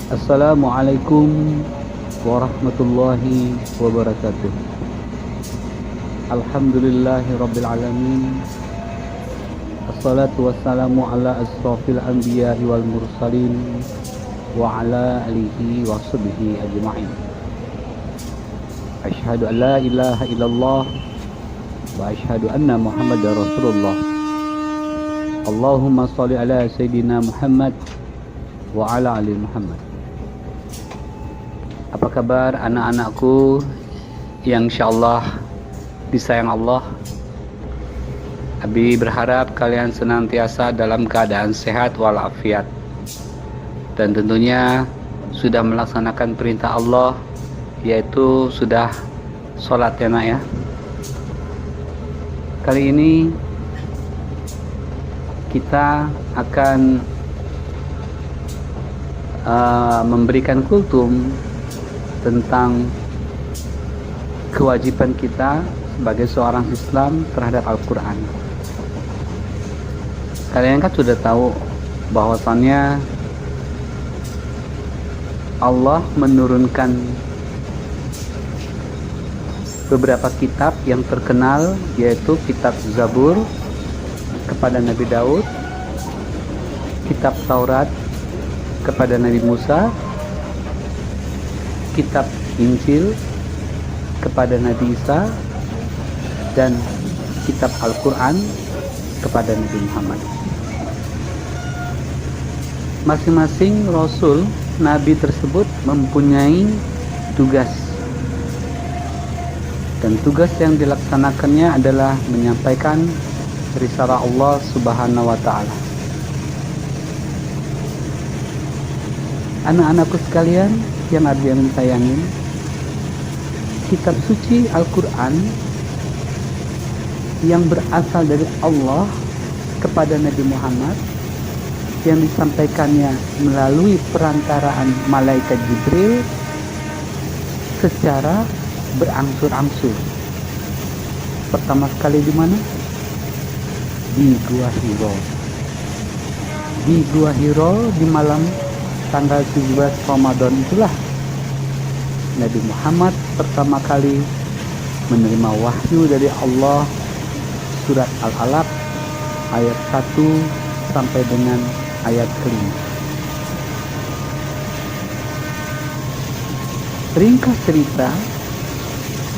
Assalamualaikum warahmatullahi wabarakatuh. Alhamdulillahi rabbil alamin. Assalatu wassalamu ala asrafil anbiya'i wal mursalin wa ala alihi wa sahbihi ajma'in. Asyhadu an la ilaha illallah wa asyhadu anna Muhammadar Rasulullah. Allahumma shalli ala sayyidina Muhammad wa ala ali Muhammad. Apa kabar anak-anakku yang insyaallah disayang Allah? Abi berharap kalian senantiasa dalam keadaan sehat walafiat, dan tentunya sudah melaksanakan perintah Allah, yaitu sudah sholat ya nak ya. Kali ini kita akan memberikan kultum tentang kewajiban kita sebagai seorang Islam terhadap Al-Quran. Kalian kan sudah tahu bahwasannya Allah menurunkan beberapa kitab yang terkenal, yaitu kitab Zabur kepada Nabi Daud, kitab Taurat kepada Nabi Musa, kitab Injil kepada Nabi Isa, dan kitab Al-Quran kepada Nabi Muhammad. Masing-masing Rasul Nabi tersebut mempunyai tugas, dan tugas yang dilaksanakannya adalah menyampaikan risalah Allah Subhanahu wa Ta'ala. Anak-anakku sekalian yang Abi sayangin, kitab suci Al-Quran yang berasal dari Allah kepada Nabi Muhammad, yang disampaikannya melalui perantaraan malaikat Jibril secara berangsur-angsur. Pertama sekali di mana? Di Gua Hiro. Di Gua Hiro di malam tanggal 17 Ramadan itulah Nabi Muhammad pertama kali menerima wahyu dari Allah, surat Al-Alaq ayat 1 sampai dengan ayat kelima. Ringkas cerita,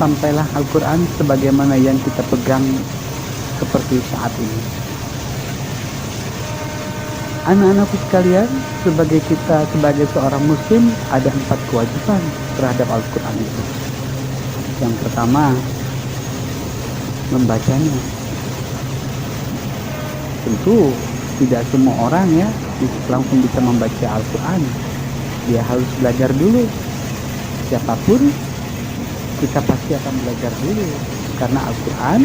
sampailah Al-Quran sebagaimana yang kita pegang seperti saat ini. Anak-anakku sekalian, sebagai seorang muslim ada 4 kewajiban terhadap Al-Quran itu. Yang pertama, membacanya. Tentu tidak semua orang ya langsung bisa membaca Al-Quran. Dia harus belajar dulu. Siapapun, kita pasti akan belajar dulu, karena Al-Quran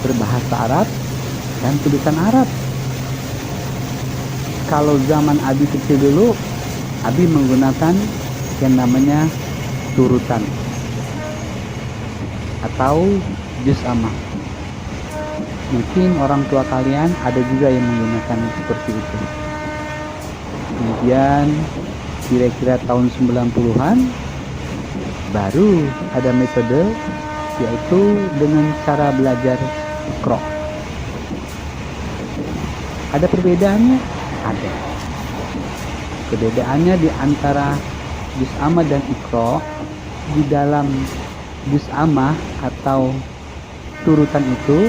berbahasa Arab dan tulisan Arab. Kalau zaman Abi kecil dulu, Abi menggunakan yang namanya turutan atau juz amah. Mungkin orang tua kalian ada juga yang menggunakan seperti itu. Kemudian kira-kira tahun 90-an baru ada metode, yaitu dengan cara belajar Iqra. Ada perbedaannya? Ada. Perbedaannya di antara juz amah dan Iqra. Di dalam juz amah atau turutan itu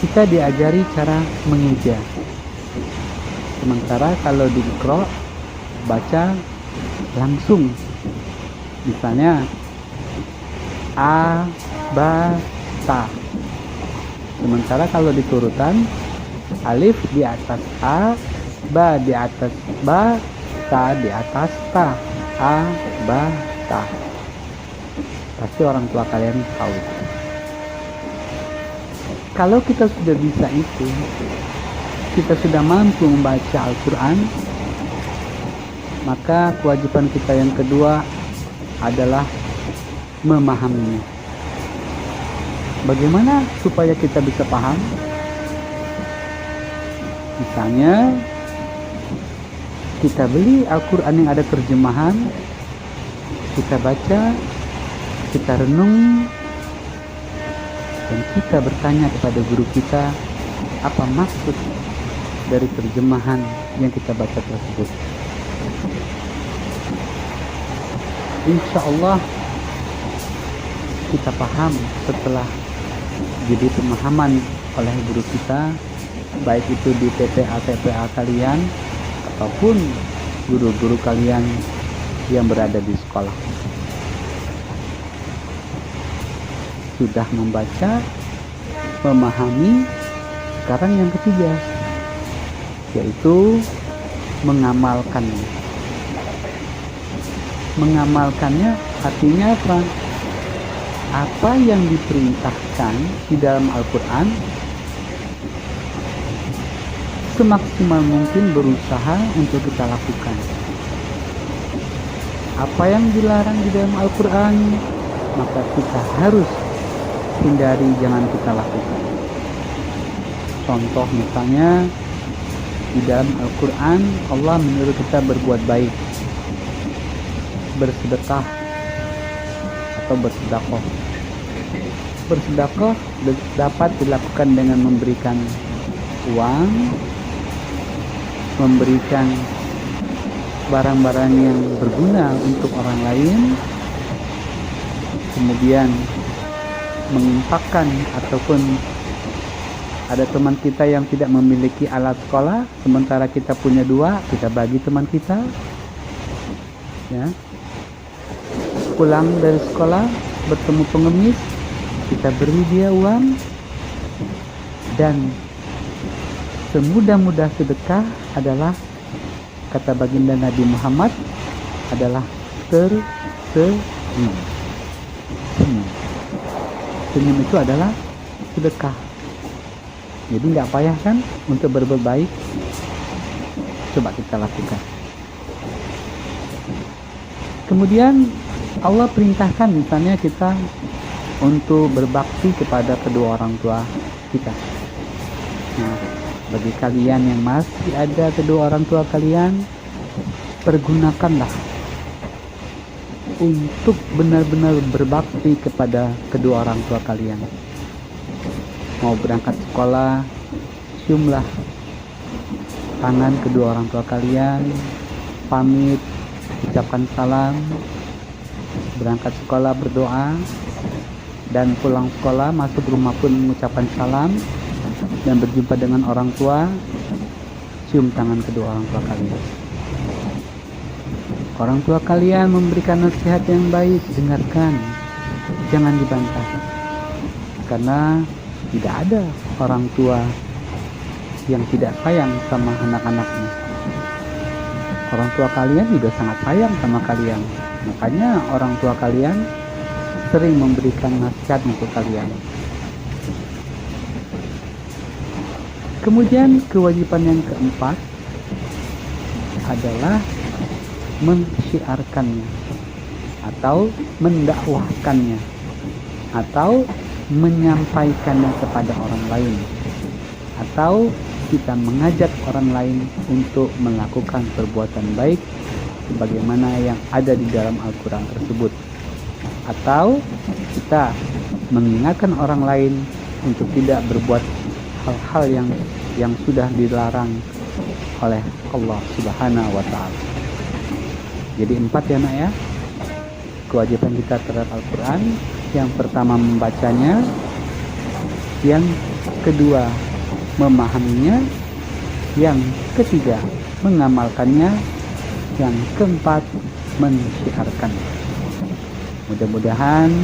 kita diajari cara mengeja. Sementara kalau di Iqra baca langsung. Misalnya A, Ba, Ta. Sementara kalau di turutan, alif di atas A, ba di atas ba, ta di atas ta. A, ba, ta. Pasti orang tua kalian tahu. Kalau kita sudah bisa itu, kita sudah mampu membaca Al-Quran, maka kewajiban kita yang kedua adalah memahaminya. Bagaimana supaya kita bisa paham? Misalnya kita beli Al-Quran yang ada terjemahan, kita baca, kita renung, dan kita bertanya kepada guru kita apa maksud dari terjemahan yang kita baca tersebut. Insya Allah kita paham setelah jadi pemahaman oleh guru kita, baik itu di TPA kalian ataupun guru-guru kalian yang berada di sekolah. Sudah membaca, memahami, sekarang yang ketiga yaitu mengamalkannya. Mengamalkannya artinya apa? Apa yang diperintahkan di dalam Al-Quran semaksimal mungkin berusaha untuk kita lakukan. Apa yang dilarang di dalam Al-Quran maka kita harus hindari, jangan kita lakukan. Contoh misalnya di dalam Al-Quran Allah menyuruh kita berbuat baik, bersedekah atau bersedekah. Bersedekah dapat dilakukan dengan memberikan uang, memberikan barang-barang yang berguna untuk orang lain, kemudian menginfakkan, ataupun ada teman kita yang tidak memiliki alat sekolah, sementara kita punya 2, kita bagi teman kita, ya. Pulang dari sekolah bertemu pengemis, kita beri dia uang. Dan semudah-mudah sedekah adalah, kata baginda Nabi Muhammad, adalah tersenyum. Senyum itu adalah sedekah. Jadi nggak payah kan untuk berbuat baik. Coba kita lakukan. Kemudian Allah perintahkan misalnya kita untuk berbakti kepada kedua orang tua kita. Nah, bagi kalian yang masih ada kedua orang tua kalian, pergunakanlah untuk benar-benar berbakti kepada kedua orang tua kalian. Mau berangkat sekolah, ciumlah tangan kedua orang tua kalian, pamit, ucapkan salam, berangkat sekolah berdoa, dan pulang sekolah masuk rumah pun mengucapkan salam, dan berjumpa dengan orang tua, cium tangan kedua orang tua kalian. Orang tua kalian memberikan nasihat yang baik, dengarkan, jangan dibantah. Karena tidak ada orang tua yang tidak sayang sama anak-anaknya. Orang tua kalian juga sangat sayang sama kalian. Makanya orang tua kalian sering memberikan nasihat untuk kalian. Kemudian kewajiban yang keempat adalah mensyiarkannya atau mendakwahkannya atau menyampaikannya kepada orang lain, atau kita mengajak orang lain untuk melakukan perbuatan baik sebagaimana yang ada di dalam Al-Quran tersebut, atau kita mengingatkan orang lain untuk tidak berbuat hal-hal yang sudah dilarang oleh Allah Subhanahu wa Ta'ala. Jadi 4 ya nak ya, kewajiban kita terhadap Al-Quran. Yang pertama membacanya, yang kedua memahaminya, yang ketiga mengamalkannya, yang keempat mensyiarkan. Mudah-mudahan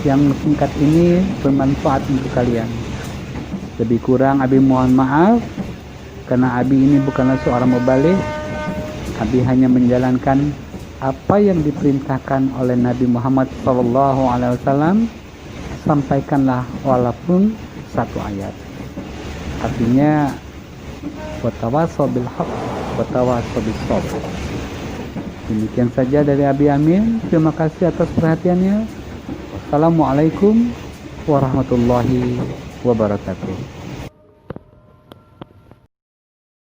yang singkat ini bermanfaat untuk kalian. Lebih kurang Abi mohon maaf, karena Abi ini bukanlah seorang mubaligh. Abi hanya menjalankan apa yang diperintahkan oleh Nabi Muhammad SAW. Sampaikanlah walaupun 1 ayat. Artinya watawassaw bil haqq watawassaw bis sabr. Demikian saja dari Abi Amin. Terima kasih atas perhatiannya. Wassalamualaikum warahmatullahi wabarakatuh.